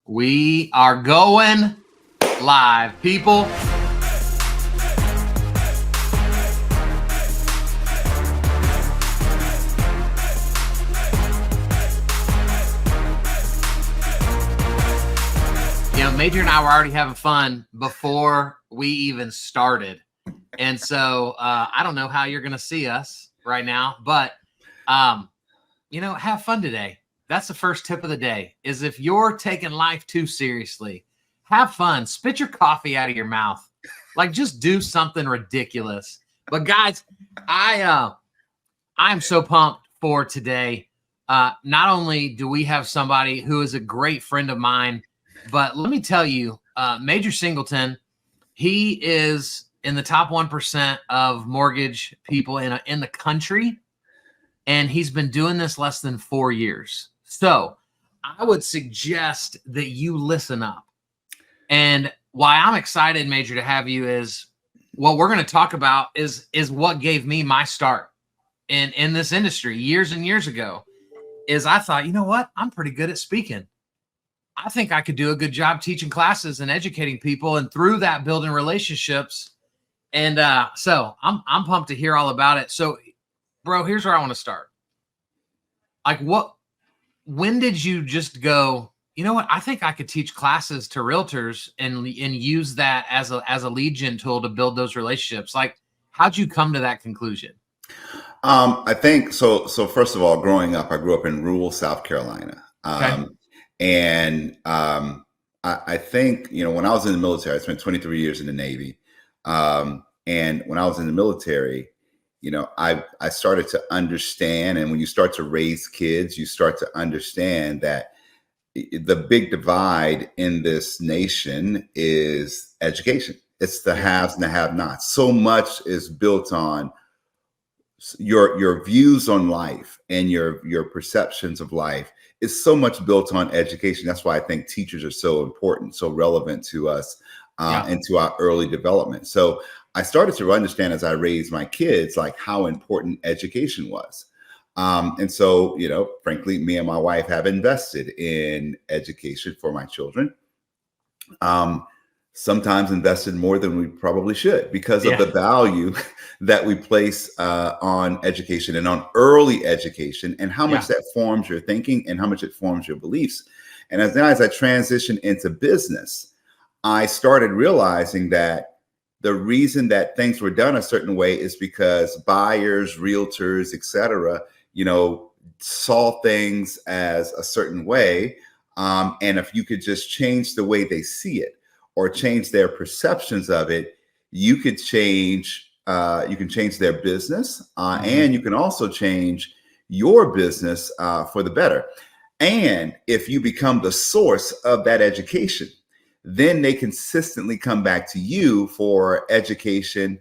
We are going live, people. You know, Major and I were already having fun before we even started. And so I don't know how you're going to see us right now, but, have fun today. That's the first tip of the day, is if you're taking life too seriously, have fun. Spit your coffee out of your mouth. Like, just do something ridiculous. But guys, I'm so pumped for today. Not only do we have somebody who is a great friend of mine, but let me tell you, Major Singleton, he is in the top 1% of mortgage people in the country, and he's been doing this less than 4 years. So I would suggest that you listen up. And why I'm excited, Major, to have you is what we're going to talk about is what gave me my start in this industry years and years ago. Is I thought, you know what? I'm pretty good at speaking. I think I could do a good job teaching classes and educating people, and through that building relationships. And so I'm pumped to hear all about it. So, bro, here's where I want to start. Like, when did you just go, you know what? I think I could teach classes to realtors and use that as a lead gen tool to build those relationships. Like, how'd you come to that conclusion? I think so. So first of all, growing up, I grew up in rural South Carolina. Okay. And I think, when I was in the military, I spent 23 years in the Navy. And when I was in the military, I started to understand. And when you start to raise kids, you start to understand that the big divide in this nation is education. It's the haves and the have-nots. So much is built on your views on life and your perceptions of life is so much built on education. That's why I think teachers are so important, so relevant to us and to our early development. So I started to understand as I raised my kids, like how important education was. And so, frankly, me and my wife have invested in education for my children. Sometimes invested more than we probably should because of the value that we place on education and on early education, and how much that forms your thinking and how much it forms your beliefs. And as I transitioned into business, I started realizing that the reason that things were done a certain way is because buyers, realtors, et cetera, saw things as a certain way. And if you could just change the way they see it, or change their perceptions of it, you could change. You can change their business, and you can also change your business for the better. And if you become the source of that education, then they consistently come back to you for education.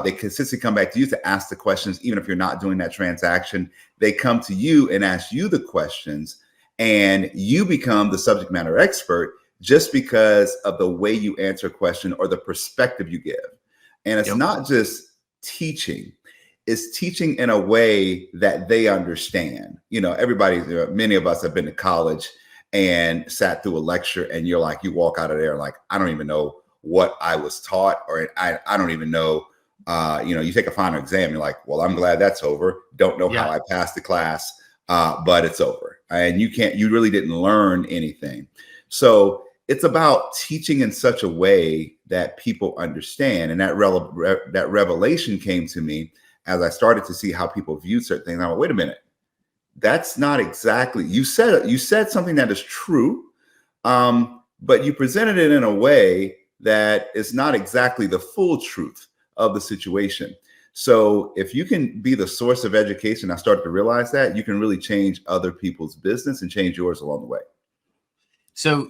They consistently come back to you to ask the questions, even if you're not doing that transaction. They come to you and ask you the questions, and you become the subject matter expert just because of the way you answer a question or the perspective you give. And it's not just teaching, it's teaching in a way that they understand. Many of us have been to college and sat through a lecture, and you walk out of there like, I don't even know what I was taught, or I don't even know, you take a final exam, you're like, well, I'm glad that's over. Don't know how I passed the class, but it's over. And you really didn't learn anything. So it's about teaching in such a way that people understand. And that revelation came to me as I started to see how people view certain things. I'm like, wait a minute, that's not exactly, you said something that is true, but you presented it in a way that is not exactly the full truth of the situation. So if you can be the source of education, I started to realize that you can really change other people's business and change yours along the way. So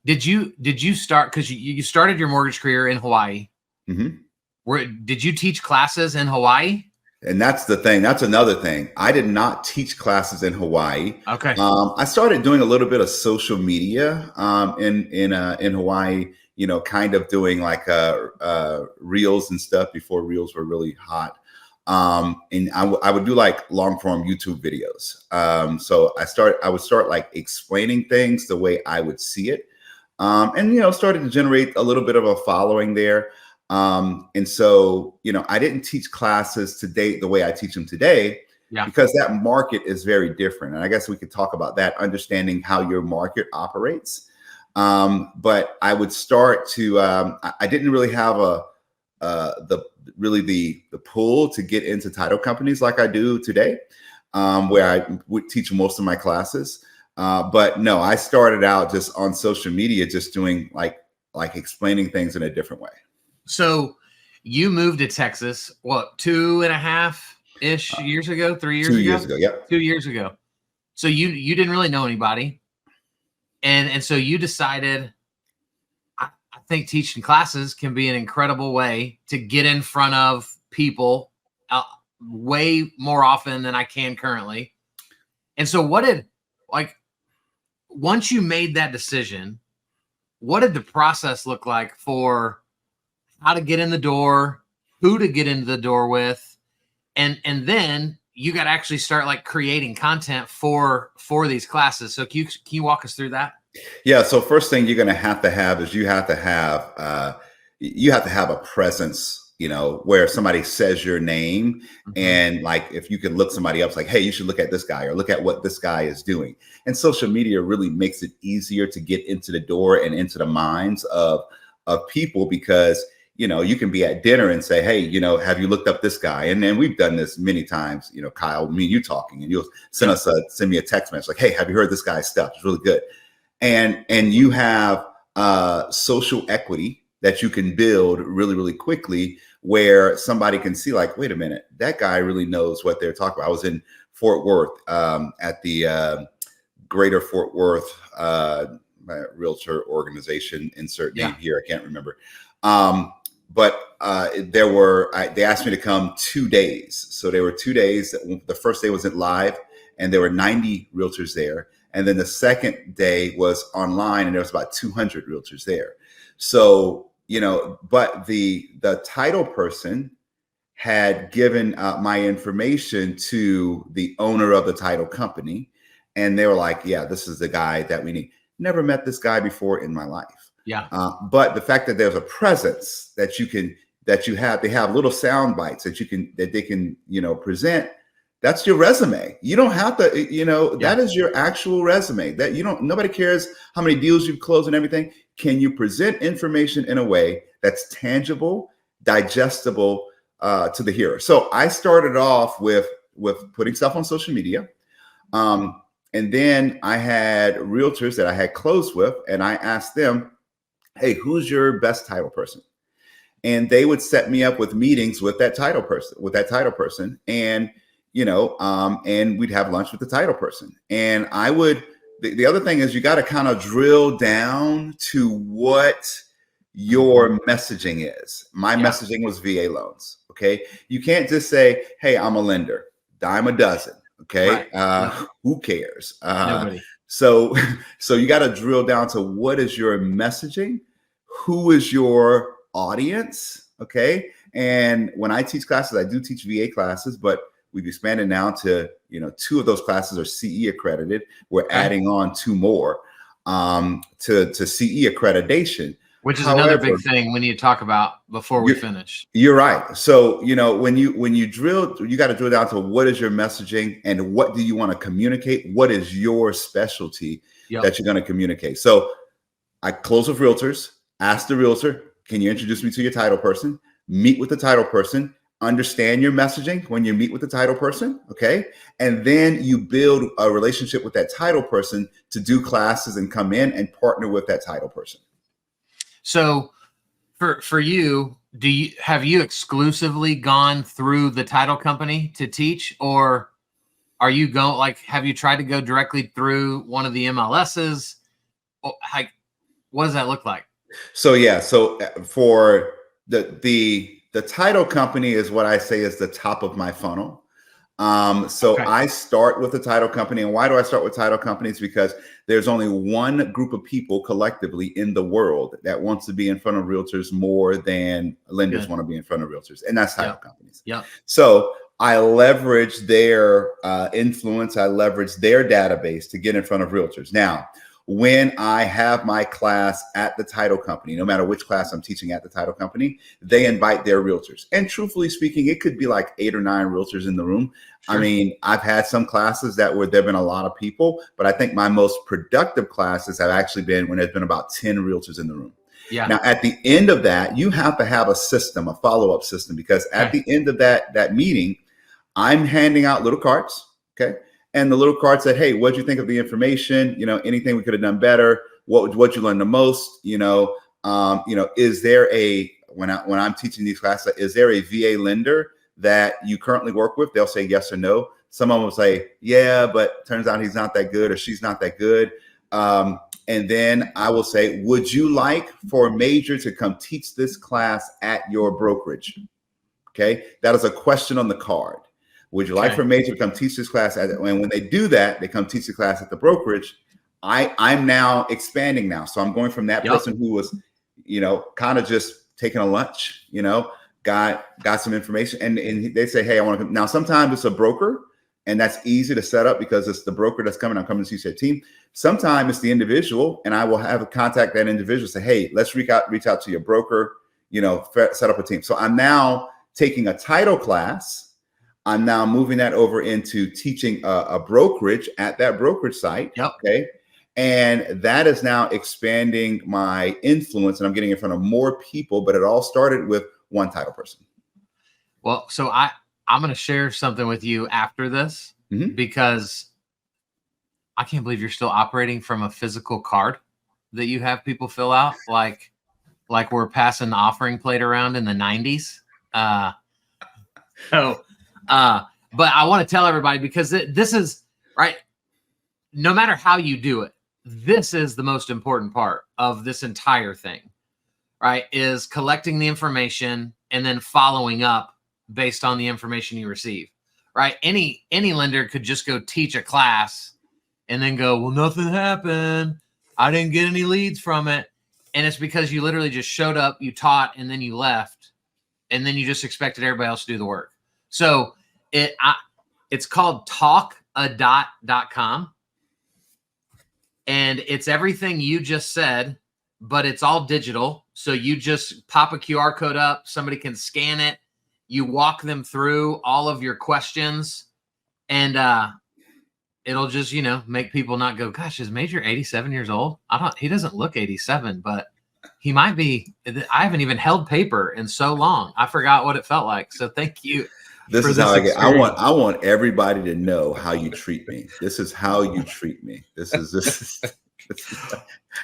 did you start, because you started your mortgage career in Hawaii? Mm-hmm. Did you teach classes in Hawaii? And that's the thing. That's another thing. I did not teach classes in Hawaii. Okay. I started doing a little bit of social media in Hawaii. Kind of doing like reels and stuff before reels were really hot. And I would do like long form YouTube videos. So I would start like explaining things the way I would see it. And, started to generate a little bit of a following there. And so, I didn't teach classes today the way I teach them today, because that market is very different. And I guess we could talk about that, understanding how your market operates. But I would start to, I didn't really have the pull to get into title companies like I do today, where I would teach most of my classes. But no, I started out just on social media, just doing like explaining things in a different way. So you moved to Texas, what, 2.5-ish years ago, 3 years ago? 2 years ago, yep. 2 years ago. So you didn't really know anybody. And so you decided, I think teaching classes can be an incredible way to get in front of people way more often than I can currently. And so once you made that decision, what did the process look like for how to get in the door, who to get into the door with, and then you got to actually start like creating content for these classes. So can you walk us through that? Yeah. So first thing you're going to have is you have to have a presence, where somebody says your name, and like, if you can look somebody up, like, hey, you should look at this guy, or look at what this guy is doing. And social media really makes it easier to get into the door and into the minds of people, because you can be at dinner and say, hey, have you looked up this guy? And then we've done this many times, Kyle, me and you talking, and you'll send me a text message like, hey, have you heard this guy's stuff? It's really good. And you have social equity that you can build really, really quickly, where somebody can see like, wait a minute, that guy really knows what they're talking about. I was in Fort Worth at the Greater Fort Worth Realtor Organization, insert name here, I can't remember. But they asked me to come 2 days. So there were 2 days. The first day wasn't live, and there were 90 realtors there. And then the second day was online, and there was about 200 realtors there. So, but the title person had given my information to the owner of the title company. And they were like, yeah, this is the guy that we need. Never met this guy before in my life. Yeah. But the fact that there's a presence that they have little sound bites that they can, present. That's your resume. You don't have to, that is your actual resume. That nobody cares how many deals you've closed and everything. Can you present information in a way that's tangible, digestible to the hearer? So I started off with putting stuff on social media. And then I had realtors that I had closed with, and I asked them, hey, who's your best title person? And they would set me up with meetings with that title person, and and we'd have lunch with the title person. And the other thing is, you got to kind of drill down to what your messaging is. My messaging was VA loans. Okay. You can't just say, hey, I'm a lender, dime a dozen. Okay. Right. Who cares? Nobody. So you got to drill down to what is your messaging? Who is your audience? Okay. And when I teach classes, I do teach VA classes, but we've expanded now to, 2 of those classes are CE accredited. We're adding on 2 more to CE accreditation. Which is another big thing we need to talk about before we finish. You're right. So, when you drill, you got to drill down to what is your messaging and what do you want to communicate? What is your specialty that you're going to communicate? So I close with realtors, ask the realtor, can you introduce me to your title person? Meet with the title person, understand your messaging when you meet with the title person. Okay. And then you build a relationship with that title person to do classes and come in and partner with that title person. So for you, have you exclusively gone through the title company to teach, or are you have you tried to go directly through one of the MLSs? What does that look like? So for the title company is what I say is the top of my funnel. So I start with the title company. And why do I start with title companies? Because there's only one group of people collectively in the world that wants to be in front of realtors more than lenders want to be in front of realtors. And that's title companies. Yeah. So I leverage their influence. I leverage their database to get in front of realtors. Now, when I have my class at the title company, no matter which class I'm teaching at the title company, they invite their realtors. And truthfully speaking, it could be like 8 or 9 realtors in the room. Sure. I mean, I've had some classes that where there've been a lot of people, but I think my most productive classes have actually been when there's been about 10 realtors in the room. Yeah. Now, at the end of that, you have to have a system, a follow-up system, because at the end of that meeting, I'm handing out little cards. Okay. And the little card said, hey, what'd you think of the information? You know, anything we could have done better? What you learned the most? Is there when I'm teaching these classes, is there a VA lender that you currently work with? They'll say yes or no. Some of them will say, yeah, but turns out he's not that good or she's not that good. And then I will say, would you like for Major to come teach this class at your brokerage? Okay. That is a question on the card. Would you like for Major to come teach this class? And when they do that, they come teach the class at the brokerage. I'm now expanding now. So I'm going from that person who was, kind of just taking a lunch, got some information. And they say, hey, I want to come. Now, sometimes it's a broker, and that's easy to set up because it's the broker that's coming. I'm coming to teach their team. Sometimes it's the individual, and I will have a contact that individual, say, hey, let's reach out to your broker, set up a team. So I'm now taking a title class. I'm now moving that over into teaching a brokerage at that brokerage site. Okay. And that is now expanding my influence, and I'm getting in front of more people, but it all started with one title person. Well, so I'm going to share something with you after this because I can't believe you're still operating from a physical card that you have people fill out. Like we're passing the offering plate around in the 90s. But I want to tell everybody, because this is right. No matter how you do it, this is the most important part of this entire thing, right? Is collecting the information and then following up based on the information you receive, right? Any lender could just go teach a class and then go, well, nothing happened. I didn't get any leads from it. And it's because you literally just showed up, you taught, and then you left. And then you just expected everybody else to do the work. So it's called talkadot.com. And it's everything you just said, but it's all digital. So you just pop a QR code up. Somebody can scan it. You walk them through all of your questions. And it'll just, make people not go, gosh, is Major 87 years old? He doesn't look 87, but he might be. I haven't even held paper in so long. I forgot what it felt like. So thank you. This is how I get. I want everybody to know how you treat me. This is how you treat me. This is.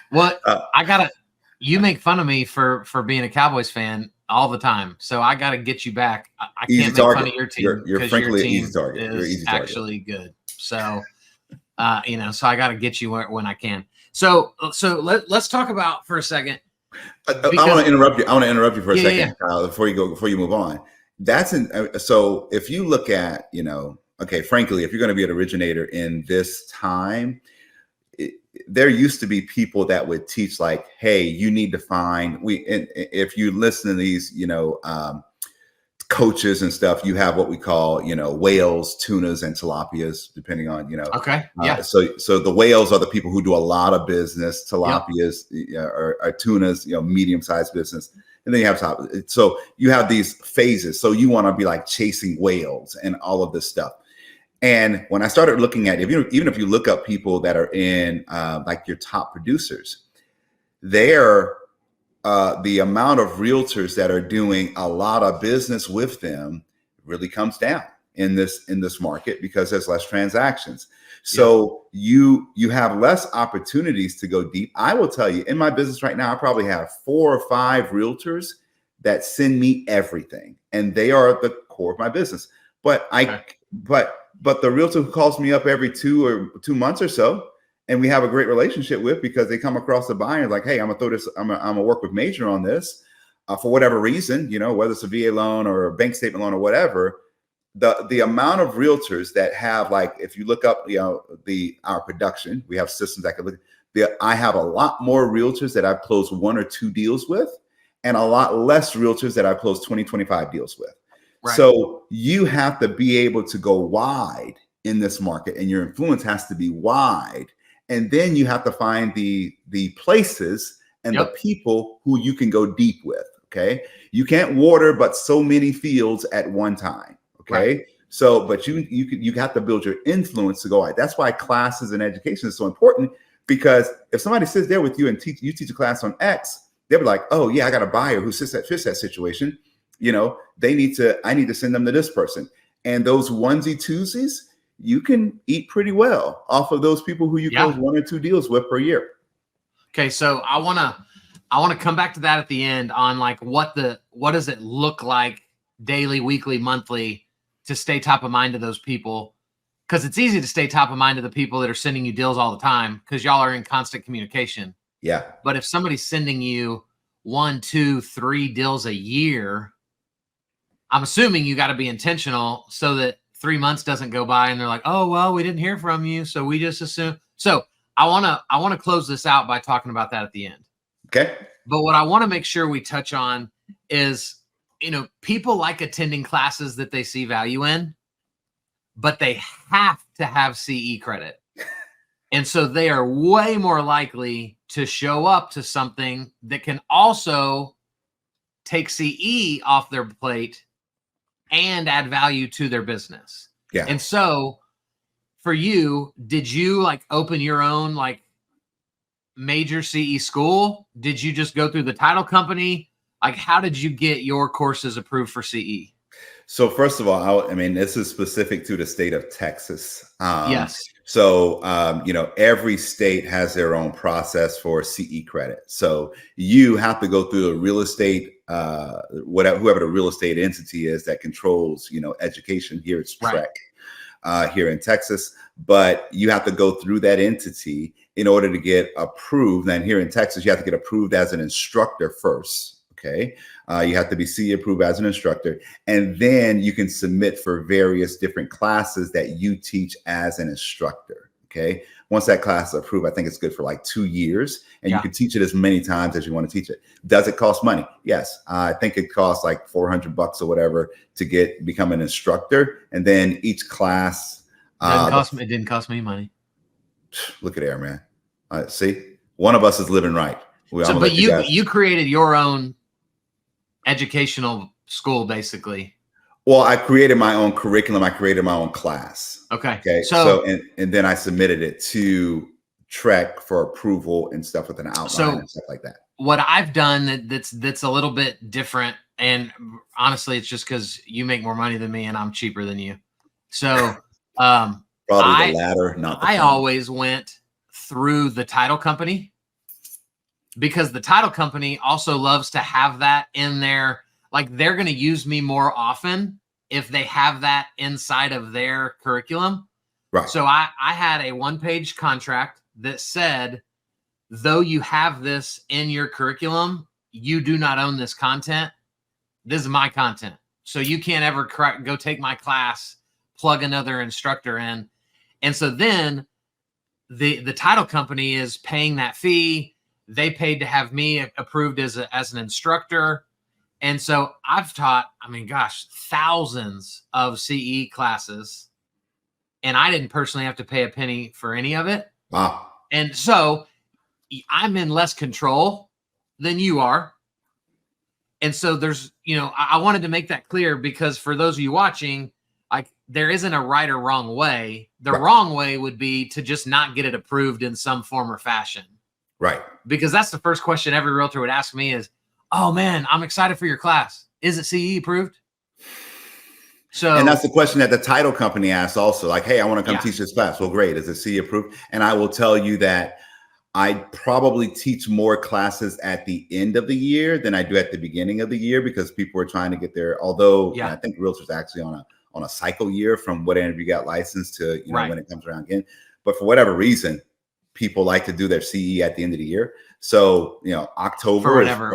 What you make fun of me for being a Cowboys fan all the time. So I gotta get you back. I can't make fun of your team. You're frankly an easy target. You're easy target. Actually good. So, so I gotta get you when I can. So let's talk about for a second. I want to interrupt you. For a second, Kyle, before you move on. So if you look at, frankly, if you're going to be an originator in this time, there used to be people that would teach like, hey, you need to find, if you listen to these, coaches and stuff, you have what we call, whales, tunas, and tilapias, depending on, so the whales are the people who do a lot of business. Tilapias are tunas, medium-sized business. And then you have top. So you have these phases. So you want to be like chasing whales and all of this stuff. And when I started looking at, even if you look up people that are in like your top producers, they're the amount of realtors that are doing a lot of business with them really comes down in this market because there's less transactions. So you have less opportunities to go deep. I will tell you, in my business right now, I probably have 4 or 5 realtors that send me everything, and they are the core of my business. But but the realtor who calls me up every 2 months or so, and we have a great relationship with, because they come across the buyer like, hey, I'm gonna work with Major on this for whatever reason, whether it's a VA loan or a bank statement loan or whatever. the amount of realtors that have, like, if you look up, our production, we have systems that can look. I have a lot more realtors that I've closed 1 or 2 deals with, and a lot less realtors that I've closed 20, 25 deals with. Right. So you have to be able to go wide in this market, and your influence has to be wide. And then you have to find the places and the people who you can go deep with. Okay. You can't water but so many fields at one time. Okay. Right. So, but you have to build your influence to go wide. That's why classes and education is so important, because if somebody sits there with you and you teach a class on X, they'll be like, oh yeah, I got a buyer who fits that situation. I need to send them to this person. And those onesie twosies, you can eat pretty well off of those people who you close 1 or 2 deals with per year. Okay. So I want to come back to that at the end on like what does it look like daily, weekly, monthly to stay top of mind to those people. Cause it's easy to stay top of mind to the people that are sending you deals all the time, cause y'all are in constant communication. Yeah. But if somebody's sending you 1, 2, 3 deals a year, I'm assuming you got to be intentional so that 3 months doesn't go by and they're like, oh, well, we didn't hear from you, so we just assume. So I want to close this out by talking about that at the end. Okay. But what I want to make sure we touch on is, people like attending classes that they see value in, but they have to have CE credit. And so they are way more likely to show up to something that can also take CE off their plate and add value to their business. Yeah. And so for you, did you like open your own like major CE school? Did you just go through the title company? Like, how did you get your courses approved for CE? So first of all, this is specific to the state of Texas. Yes. So, every state has their own process for CE credit. So you have to go through a real estate, whoever the real estate entity is that controls, education. Here it's TREC, here in Texas, but you have to go through that entity in order to get approved. And here in Texas, you have to get approved as an instructor first. Okay. You have to be CE approved as an instructor, and then you can submit for various different classes that you teach as an instructor. Okay. Once that class is approved, I think it's good for like 2 years, and you can teach it as many times as you want to teach it. Does it cost money? Yes. I think it costs like $400 or whatever to become an instructor. And then each class, it didn't cost me money. Look at there, man. See, one of us is living right. But you created your own educational school, basically. Well, I created my own curriculum. I created my own class. Okay. So and then I submitted it to TREC for approval and stuff with an outline and stuff like that. What I've done that's a little bit different, and honestly, it's just because you make more money than me and I'm cheaper than you. So probably the latter, not the I always went through the title company, because the title company also loves to have that in there. Like, they're going to use me more often if they have that inside of their curriculum. Right. So I had a 1-page contract that said, though you have this in your curriculum, you do not own this content. This is my content. So you can't ever go take my class, plug another instructor in. And so then the title company is paying that fee. They paid to have me approved as an instructor. And so I've taught, thousands of CE classes, and I didn't personally have to pay a penny for any of it. Wow. And so I'm in less control than you are. And so there's, I wanted to make that clear, because for those of you watching, like, there isn't a right or wrong way. The wrong way would be to just not get it approved in some form or fashion. Right. Because that's the first question every realtor would ask me is, oh man, I'm excited for your class. Is it CE approved? So, and that's the question that the title company asks also, like, hey, I want to come teach this class. Well, great. Is it CE approved? And I will tell you that I probably teach more classes at the end of the year than I do at the beginning of the year, because people are trying to get there. Although I think realtors are actually on a cycle year from whenever you got licensed to, when it comes around again. But for whatever reason, people like to do their CE at the end of the year. So, October. For whatever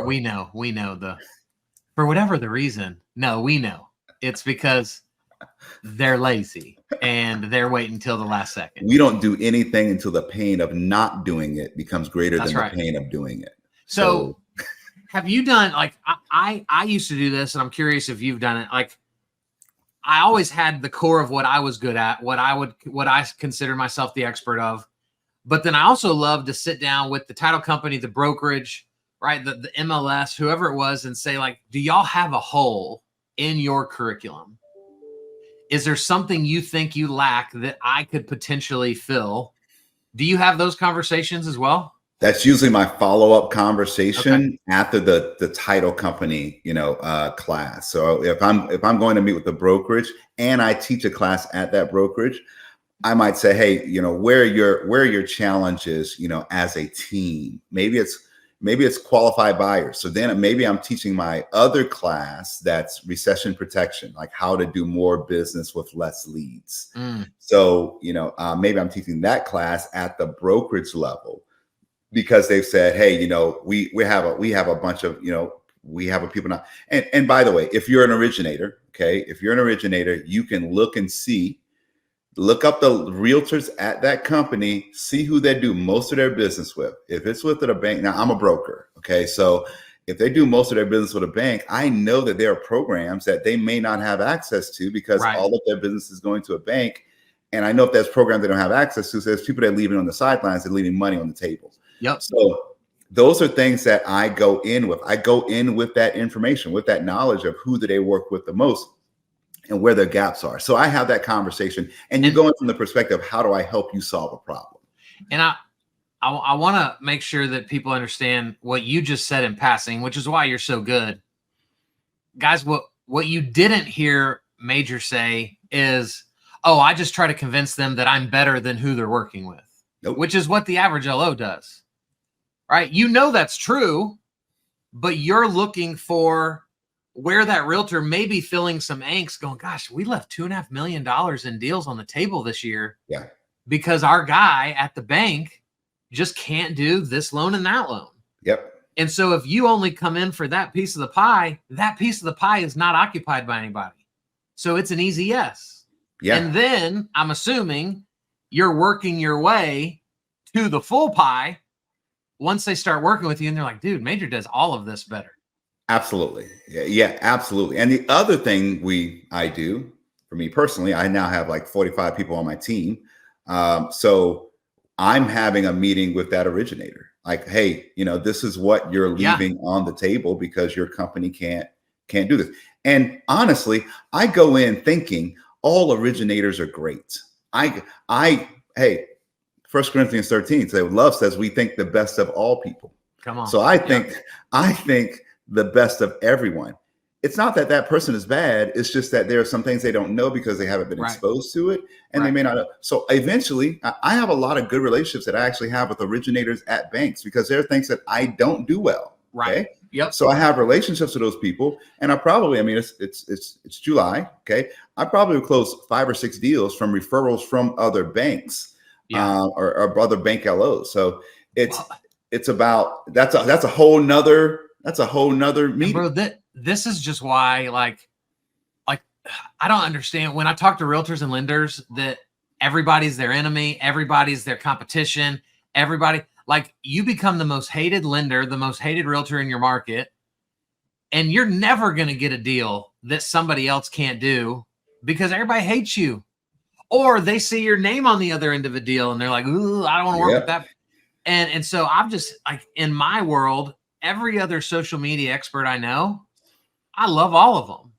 for whatever the reason. No, we know. It's because they're lazy and they're waiting until the last second. We don't do anything until the pain of not doing it becomes greater That's than right. the pain of doing it. So have you done, like, I used to do this, and I'm curious if you've done it. Like, I always had the core of what I was good at, what I consider myself the expert of. But then I also love to sit down with the title company, the brokerage, right, the MLS, whoever it was, and say, like, do y'all have a hole in your curriculum? Is there something you think you lack that I could potentially fill? Do you have those conversations as well? That's usually my follow-up conversation after the title company, class. So if I'm going to meet with the brokerage and I teach a class at that brokerage, I might say, hey, where are your challenges, as a team? Maybe it's qualified buyers. So then maybe I'm teaching my other class that's recession protection, like how to do more business with less leads. So, maybe I'm teaching that class at the brokerage level because they've said, hey, we have a bunch of, we have a people now. And by the way, if you're an originator, you can look and see. Look up the realtors at that company, see who they do most of their business with. If it's with a bank, now I'm a broker, okay? So if they do most of their business with a bank, I know that there are programs that they may not have access to because all of their business is going to a bank. And I know if there's programs they don't have access to, so there's people that are leaving on the sidelines, they're leaving money on the table. Yep. So those are things that I go in with. I go in with that information, with that knowledge of who do they work with the most and where their gaps are. So I have that conversation, and you're going from the perspective, how do I help you solve a problem? And I want to make sure that people understand what you just said in passing, which is why you're so good. Guys, what you didn't hear Major say is, oh, I just try to convince them that I'm better than who they're working with, which is what the average LO does, right? That's true, but you're looking for where that realtor may be feeling some angst going, gosh, we left $2.5 million in deals on the table this year because our guy at the bank just can't do this loan and that loan. Yep. And so if you only come in for that piece of the pie, that piece of the pie is not occupied by anybody. So it's an easy yes. Yeah. And then I'm assuming you're working your way to the full pie once they start working with you and they're like, dude, Major does all of this better. Absolutely. Yeah, absolutely. And the other thing I do, for me personally, I now have like 45 people on my team. So I'm having a meeting with that originator. Like, hey, this is what you're leaving on the table because your company can't do this. And honestly, I go in thinking all originators are great. Hey, 1 Corinthians 13 says, love says we think the best of all people. Come on. So I think the best of everyone. It's not that that person is bad. It's just that there are some things they don't know because they haven't been exposed to it, and they may not know. So eventually, I have a lot of good relationships that I actually have with originators at banks because there are things that I don't do well. Right. Okay? Yep. So I have relationships with those people, and it's July. Okay. I probably will close 5 or 6 deals from referrals from other banks, or other bank LOs. So it's about that's a whole nother meeting. Bro, this is just why, like I don't understand when I talk to realtors and lenders that everybody's their enemy, everybody's their competition, everybody. Like, you become the most hated lender, the most hated realtor in your market, and you're never going to get a deal that somebody else can't do because everybody hates you. Or they see your name on the other end of a deal and they're like, ooh, I don't want to work with that. And so I'm just like, in my world, every other social media expert I know, I love all of them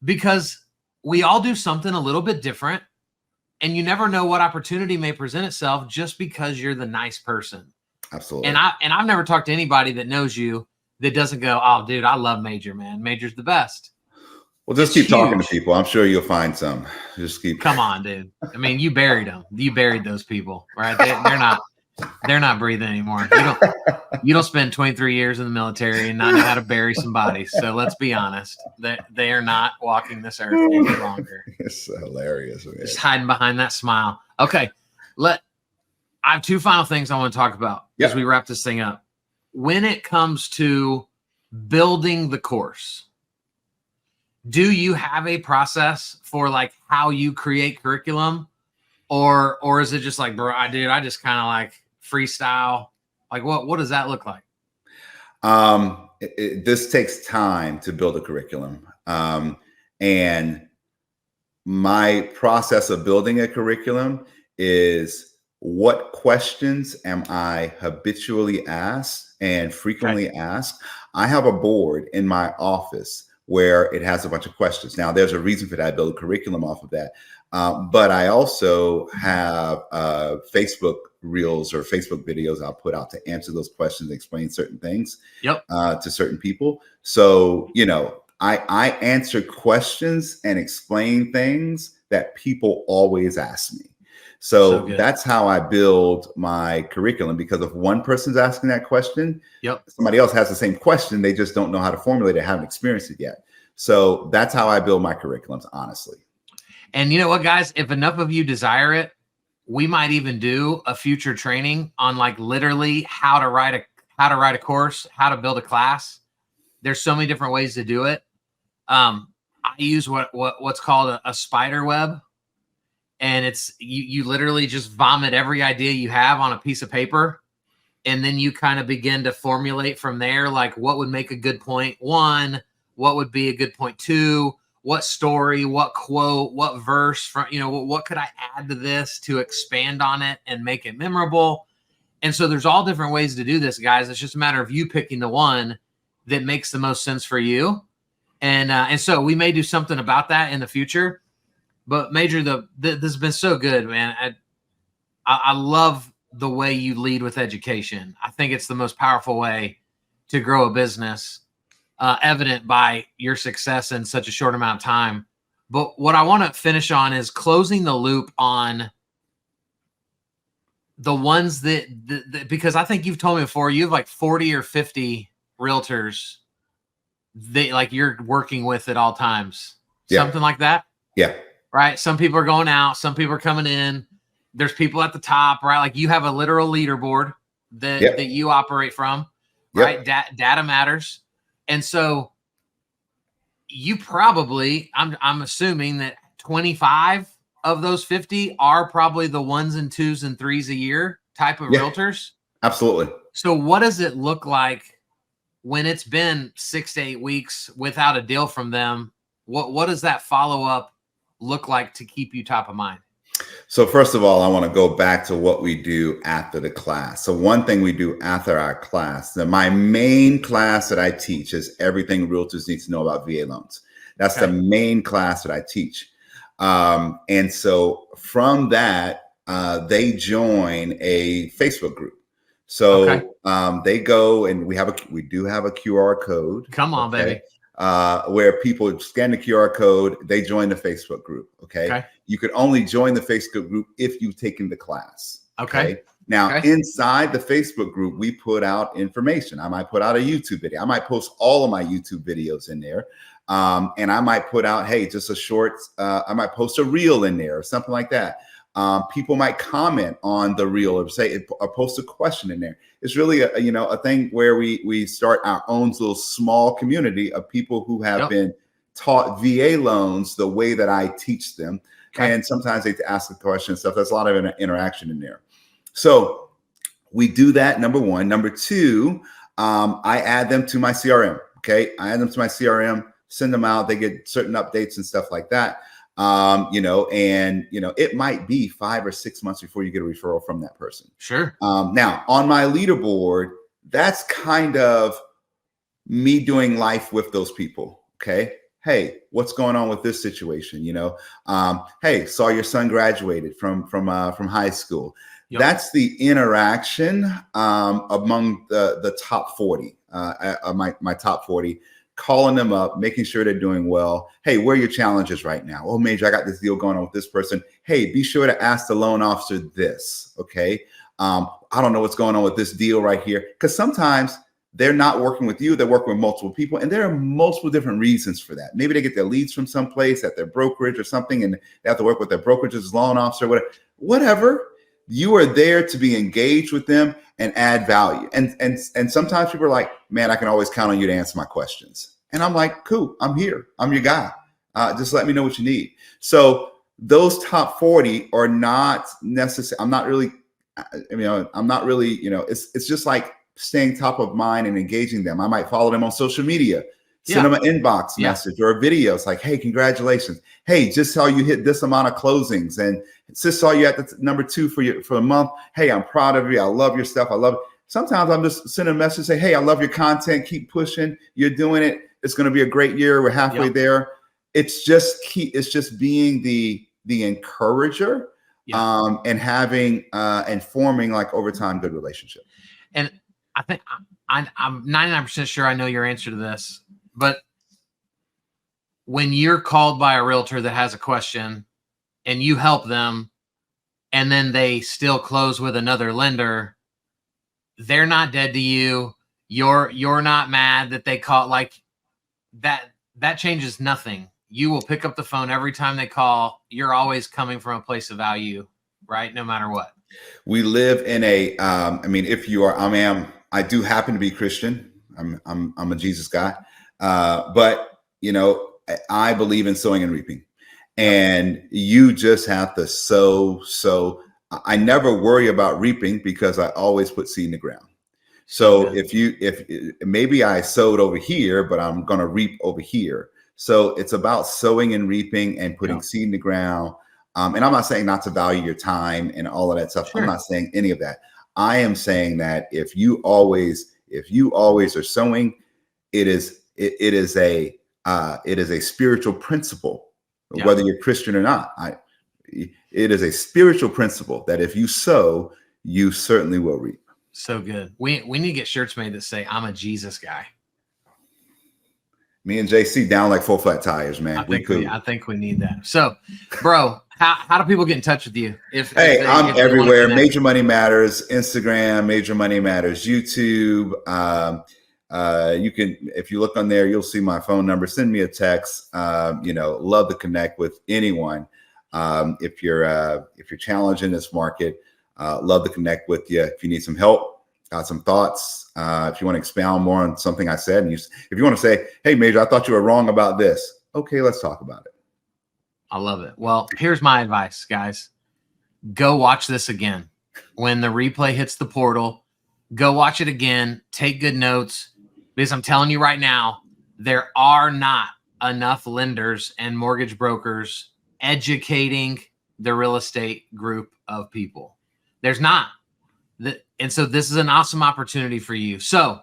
because we all do something a little bit different, and you never know what opportunity may present itself just because you're the nice person. Absolutely. And I've never talked to anybody that knows you that doesn't go, oh, dude, I love Major, man. Major's the best. Well, just keep talking to people. I'm sure you'll find some. Just keep. Come on, dude. I mean, you buried them. You buried those people, right? They're not breathing anymore. You don't spend 23 years in the military and not know how to bury some bodies. So let's be honest. They are not walking this earth any longer. It's hilarious. Man. Just hiding behind that smile. Okay. I have 2 final things I want to talk about as we wrap this thing up. When it comes to building the course, do you have a process for like how you create curriculum, or is it just like, bro, I just kind of like freestyle? Like what does that look like? This takes time to build a curriculum. And my process of building a curriculum is, what questions am I habitually asked and frequently asked? I have a board in my office where it has a bunch of questions. Now, there's a reason for that. I build a curriculum off of that. But I also have Facebook reels or Facebook videos I'll put out to answer those questions, explain certain things to certain people. So, you know, I answer questions and explain things that people always ask me. So that's how I build my curriculum, because if one person's asking that question, somebody else has the same question. They just don't know how to formulate it, haven't experienced it yet. So that's how I build my curriculums, honestly. And you know what, guys, if enough of you desire it, we might even do a future training on like literally how to write a course, how to build a class. There's so many different ways to do it. I use what's called a spider web, and it's you literally just vomit every idea you have on a piece of paper, and then you kind of begin to formulate from there, like what would make a good point one, what would be a good point two, what story, what quote, what verse from, you know, what could I add to this to expand on it and make it memorable. And so there's all different ways to do this, guys. It's just a matter of you picking the one that makes the most sense for you. And so we may do something about that in the future. But Major, this has been so good, man. I love the way you lead with education. I think it's the most powerful way to grow a business, evident by your success in such a short amount of time. But what I want to finish on is closing the loop on the ones that because I think you've told me before, you have like 40 or 50 realtors like you're working with at all times, something like that. Yeah. Right. Some people are going out, some people are coming in. There's people at the top, right? Like you have a literal leaderboard that you operate from, right? Data matters. And so you probably, I'm assuming that 25 of those 50 are probably the 1s and 2s and 3s a year type of realtors. Absolutely. So what does it look like when it's been 6 to 8 weeks without a deal from them? What does that follow-up look like to keep you top of mind? So first of all, I want to go back to what we do after the class. So one thing we do after our class, my main class that I teach is everything realtors need to know about VA loans. That's the main class that I teach. And so from that, they join a Facebook group. So they go, and we do have a QR code. Come on, baby. Where people scan the QR code, they join the Facebook group. Okay. You could only join the Facebook group if you've taken the class. Now, inside the Facebook group, we put out information. I might put out a YouTube video. I might post all of my YouTube videos in there. And I might put out, hey, just a short, I might post a reel in there or something like that. People might comment on the reel or say, or post a question in there. It's really a thing where we start our own little small community of people who have been taught VA loans the way that I teach them. And sometimes they ask a question and stuff. There's a lot of interaction in there. So we do that, number one. Number two, I add them to my CRM. I add them to my CRM, send them out. They get certain updates and stuff like that. It might be 5 or 6 months before you get a referral from that person. Sure. Now on my leaderboard, that's kind of me doing life with those people. Hey, what's going on with this situation? Hey, saw your son graduated from high school. That's the interaction among the top 40, my top 40. Calling them up, making sure they're doing well. Hey, where are your challenges right now? Oh, Major, I got this deal going on with this person. Hey, be sure to ask the loan officer this. I don't know what's going on with this deal right here. Because sometimes they're not working with you. They're working with multiple people. And there are multiple different reasons for that. Maybe they get their leads from someplace at their brokerage or something, and they have to work with their brokerage's loan officer, whatever. You are there to be engaged with them and add value. And sometimes people are like, man, I can always count on you to answer my questions. And I'm like, cool, I'm here. I'm your guy. Just let me know what you need. So those top 40 are not necessary. I'm not really, it's just like staying top of mind and engaging them. I might follow them on social media, send them an inbox message or a video. It's like, hey, congratulations. Hey, just saw you hit this amount of closings, and just saw you at the number 2 for the month. Hey, I'm proud of you. I love your stuff. I love it. Sometimes I'm just sending a message, say, hey, I love your content. Keep pushing. You're doing it. It's going to be a great year. We're halfway there. It's just being the encourager, and having and forming, like, over time, good relationship. And I think I'm 99% sure I know your answer to this, but when you're called by a realtor that has a question and you help them, and then they still close with another lender, they're not dead to you. You're not mad that they call, like that changes nothing. You will pick up the phone every time they call. You're always coming from a place of value, right? No matter what. We live in a, I do happen to be Christian. I'm a Jesus guy. But I believe in sowing and reaping, and you just have to sow. I never worry about reaping because I always put seed in the ground. So if maybe I sowed over here, but I'm going to reap over here. So it's about sowing and reaping and putting seed in the ground. And I'm not saying not to value your time and all of that stuff. Sure. I'm not saying any of that. I am saying that if you always are sowing, it is a spiritual principle, whether you're Christian or not. It is a spiritual principle that if you sow, you certainly will reap. So good. We need to get shirts made that say, I'm a Jesus guy. Me and JC down like 4 flat tires, man. I think we need that. So, bro, how do people get in touch with you? I'm everywhere. Major Money Matters, Instagram, Major Money Matters, YouTube. You can, if you look on there, you'll see my phone number. Send me a text. Love to connect with anyone. If you're challenged in this market, love to connect with you. If you need some help, got some thoughts. If you want to expound more on something I said, and if you want to say, hey, Major, I thought you were wrong about this. Okay, let's talk about it. I love it. Well, here's my advice, guys. Go watch this again. When the replay hits the portal, go watch it again. Take good notes, because I'm telling you right now, there are not enough lenders and mortgage brokers educating the real estate group of people. There's not. And so this is an awesome opportunity for you. So,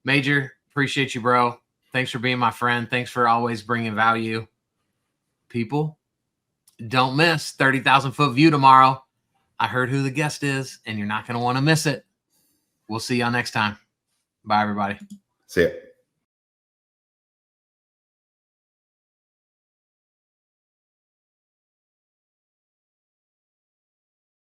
Major, appreciate you, bro. Thanks for being my friend. Thanks for always bringing value. People, don't miss 30,000 foot view tomorrow. I heard who the guest is, and you're not going to want to miss it. We'll see y'all next time. Bye, everybody. See ya.